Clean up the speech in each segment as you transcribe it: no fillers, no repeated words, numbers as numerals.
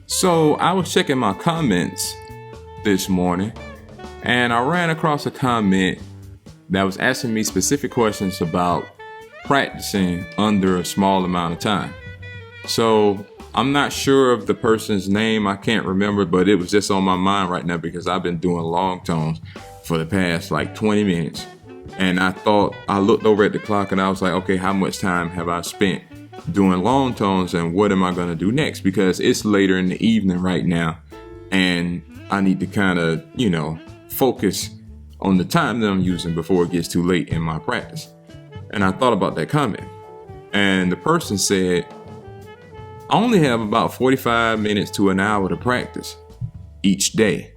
So I was checking my comments this morning and I ran across a comment that was asking me specific questions about practicing under a small amount of time. So I'm not sure of the person's name, I can't remember, but it was just on my mind right now because I've been doing long tones for the past like 20 minutes. And I looked over at the clock and I was like, okay, how much time have I spent doing long tones and what am I going to do next? Because it's later in the evening right now and I need to kind of, focus on the time that I'm using before it gets too late in my practice. And I thought about that comment and the person said, I only have about 45 minutes to an hour to practice each day.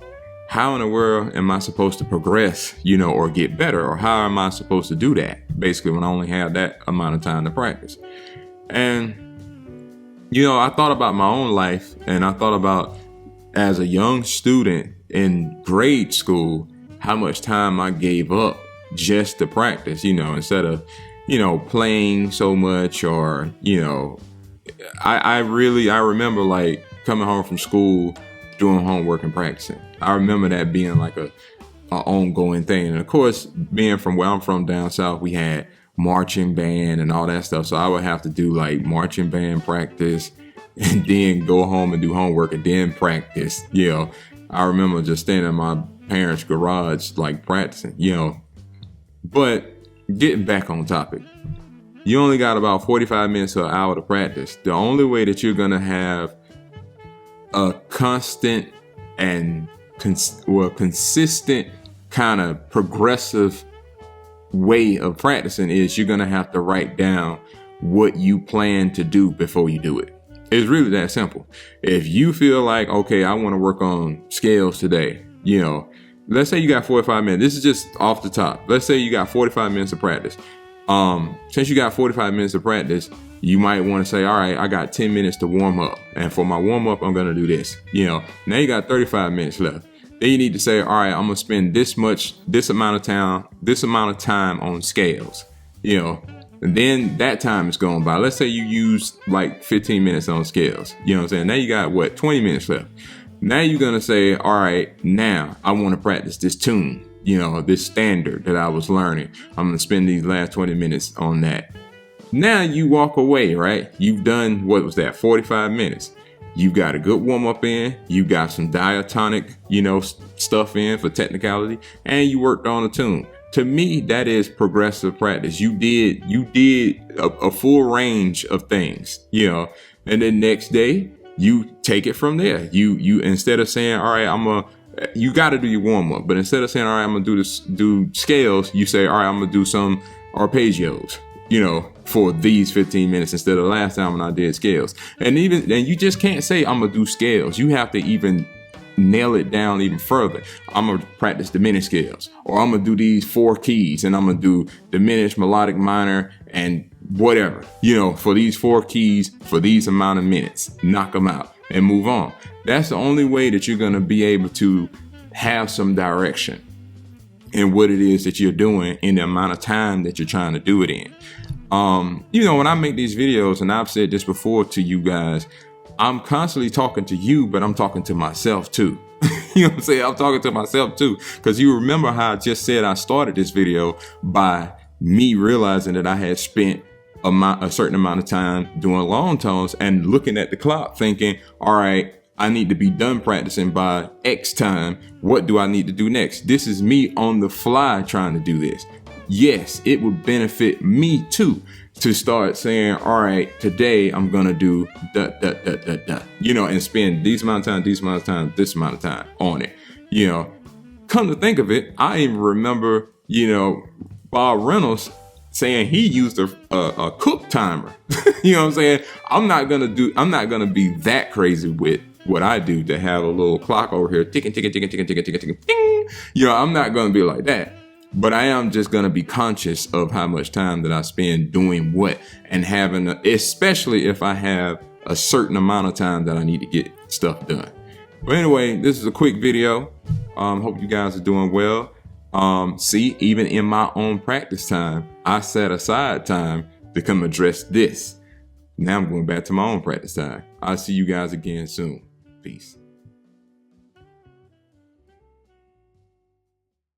How in the world am I supposed to progress, or get better? Or how am I supposed to do that? Basically, when I only have that amount of time to practice. And, I thought about my own life and I thought about as a young student in grade school, how much time I gave up just to practice, instead of, playing so much or, I remember like coming home from school, doing homework and practicing. I remember that being like a ongoing thing. And of course, being from where I'm from down south, we had marching band and all that stuff. So I would have to do like marching band practice and then go home and do homework and then practice. I remember just standing in my parents' garage, like practicing, But getting back on topic, you only got about 45 minutes to an hour to practice. The only way that you're going to have a constant and consistent kind of progressive way of practicing is you're going to have to write down what you plan to do before you do it. It's really that simple. If you feel like, okay, I want to work on scales today, let's say you got 45 minutes. This is just off the top. Let's say you got 45 minutes of practice. Since you got 45 minutes of practice, you might want to say, all right, I got 10 minutes to warm up. And for my warm up, I'm going to do this. Now you got 35 minutes left. Then you need to say, all right, I'm going to spend this amount of time on scales, and then that time is going by. Let's say you use like 15 minutes on scales. You know what I'm saying? Now you got 20 minutes left. Now you're going to say, all right, now I want to practice this tune, this standard that I was learning. I'm going to spend these last 20 minutes on that. Now you walk away, right? You've done, 45 minutes. You got a good warm up in, you got some diatonic, stuff in for technicality, and you worked on a tune. To me, that is progressive practice. You did a full range of things, and then next day you take it from there. You instead of saying, all right, you got to do your warm up, but instead of saying, all right, I'm going to do scales, you say, all right, I'm going to do some arpeggios, for these 15 minutes instead of last time when I did scales. And you just can't say I'm going to do scales. You have to even nail it down even further. I'm going to practice diminished scales, or I'm going to do these 4 keys and I'm going to do diminished, melodic, minor, and whatever, for these 4 keys for these amount of minutes, knock them out and move on. That's the only way that you're going to be able to have some direction in what it is that you're doing in the amount of time that you're trying to do it in. When I make these videos, and I've said this before to you guys, I'm constantly talking to you, but I'm talking to myself too. You know what I'm saying? I'm talking to myself too. Because you remember how I just said I started this video by me realizing that I had spent a certain amount of time doing long tones and looking at the clock thinking, all right, I need to be done practicing by X time. What do I need to do next? This is me on the fly trying to do this. Yes, it would benefit me too to start saying, all right, today I'm going to do and spend this amount of time on it. Come to think of it, I even remember, Bob Reynolds saying he used a cook timer. You know what I'm saying? I'm not going to be that crazy with what I do to have a little clock over here, ticking, ticking, ticking, ticking, ticking, ticking, ticking, ding. I'm not going to be like that. But I am just going to be conscious of how much time that I spend doing what and especially if I have a certain amount of time that I need to get stuff done. But anyway, this is a quick video. Hope you guys are doing well. See, even in my own practice time, I set aside time to come address this. Now I'm going back to my own practice time. I'll see you guys again soon. Peace.